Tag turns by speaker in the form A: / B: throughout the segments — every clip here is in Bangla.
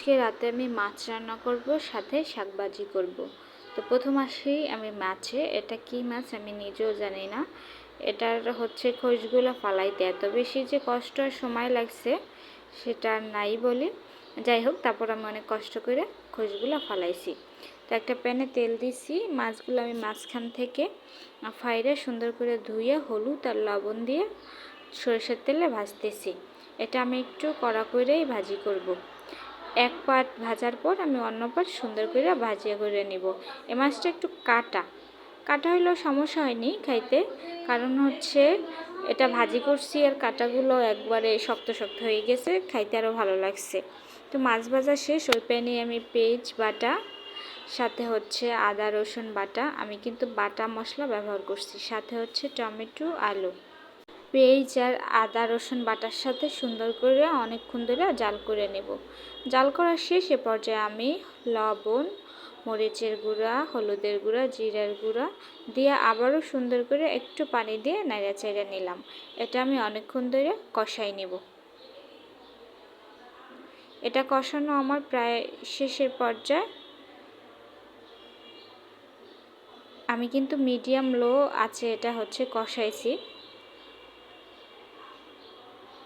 A: আজকে রাতে আমি মাছ রান্না করব, সাথে শাক ভাজি করব। তো প্রথম আসি আমি মাছে। এটা কি মাছ আমি নিজেও জানি না। এটার হচ্ছে খোসগুলো ফালাইতে এত বেশি যে কষ্ট আর সময় লাগছে সেটা নাই বলি। যাই হোক, তারপর আমি অনেক কষ্ট করে খোসগুলো ফালাইছি। তো একটা প্যানে তেল দিছি, মাছগুলো আমি মাঝখান থেকে ফাইরে সুন্দর করে ধুয়ে হলুদ আর লবণ দিয়ে সরষের তেলে ভাজতেছি। এটা আমি একটু কড়া করেই ভাজি করব। এক পাট ভাজার পর আমি অন্য পাট সুন্দর করে ভাজিয়া করে নিব। এই মাছটা একটু কাটা হইলেও সমস্যা হয়নি খাইতে, কারণ হচ্ছে এটা ভাজি করছি আর কাটাগুলো একবারে শক্ত শক্ত হয়ে গেছে, খাইতে আরও ভালো লাগছে। তো মাছ ভাজা শেষ। ওই প্যানে আমি পেঁয়াজ বাটা, সাথে হচ্ছে আদা রসুন বাটা, আমি কিন্তু বাটা মশলা ব্যবহার করছি, সাথে হচ্ছে টমেটো আলু, পেঁয়াজ আর আদা রসুন বাটার সাথে সুন্দর করে অনেকক্ষণ ধরে জাল করে নেব। জাল করা শেষ। এ পর্যায়ে আমি লবণ, মরিচের গুঁড়া, হলুদের গুঁড়া, জিরার গুঁড়া দিয়ে আবারও সুন্দর করে একটু পানি দিয়ে নাড়াচাড়া নিলাম। এটা আমি অনেকক্ষণ ধরে কষাই নেব। এটা কষানো আমার প্রায় শেষের পর্যায়ে। আমি কিন্তু মিডিয়াম লো আছে এটা হচ্ছে কষাইছি।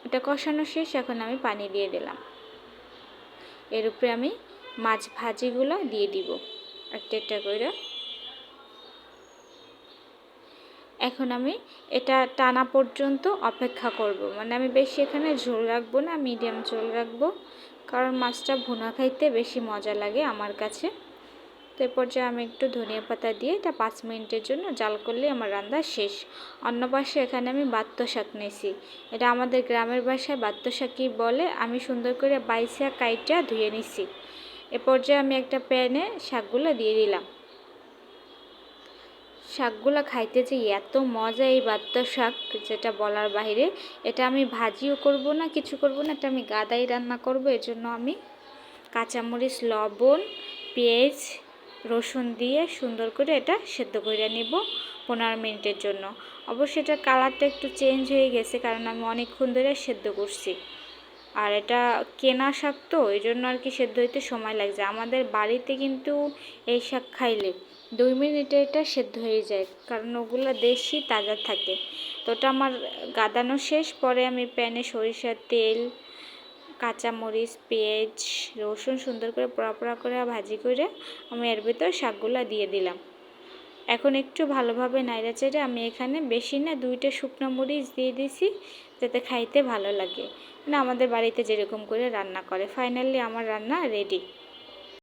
A: এটা কষানো শেষ। এখন আমি পানি দিয়ে দিলাম। এর উপরে আমি মাছ ভাজিগুলো দিয়ে দিব একটা একটা করে। এখন আমি এটা টানা পর্যন্ত অপেক্ষা করব, মানে আমি বেশি এখানে ঝোল রাখবো না, মিডিয়াম ঝোল রাখবো, কারণ মাছটা ভুনা খাইতে বেশি মজা লাগে আমার কাছে। তো এ পর্যায়ে আমি একটু ধনিয়া পাতা দিয়ে এটা 5 মিনিটের জন্য জাল করলে আমার রান্না শেষ। অন্য পাশে এখানে আমি বাত্ত শাক নিয়েছি। এটা আমাদের গ্রামের ভাষায় বাত্ত শাকই বলে। আমি সুন্দর করে বাইসা কাইটা ধুয়ে নিছি। এ পর্যায়ে আমি একটা প্যানে শাকগুলো দিয়ে দিলাম। শাকগুলো খাইতে যে এত মজা, এই বাত্ত শাক যেটা বলার বাইরে। এটা আমি ভাজিও করব না, কিছু করব না, এটা আমি গাদাই রান্না করব। এজন্য আমি কাঁচামরিচ, লবণ, পেঁয়াজ, রসুন দিয়ে সুন্দর করে এটা সেদ্ধ করে নিব 15 মিনিটের জন্য। অবশ্যই এটার কালারটা একটু চেঞ্জ হয়ে গেছে, কারণ আমি অনেকক্ষণ ধরে সেদ্ধ করছি। আর এটা কেনা শাক তো, এই জন্য আর কি সেদ্ধ হইতে সময় লাগছে। আমাদের বাড়িতে কিন্তু এই শাক খাইলে 2 মিনিটে এটা সেদ্ধ হয়ে যায়, কারণ ওগুলো দেশি তাজা থাকে। তো ওটা আমার গাদানো শেষ। পরে আমি প্যানে সরিষার তেল, কাঁচামরিচ, পেঁয়াজ, রসুন সুন্দর করে পোড়া পোড়া করে ভাজি করে আমি এর ভিতর শাকগুলো দিয়ে দিলাম। এখন একটু ভালোভাবে নাড়াচাড়ে আমি এখানে বেশি না 2টা শুকনো মরিচ দিয়ে দিছি, যাতে খাইতে ভালো লাগে, না আমাদের বাড়িতে যেরকম করে রান্না করে। ফাইনালি আমার রান্না রেডি।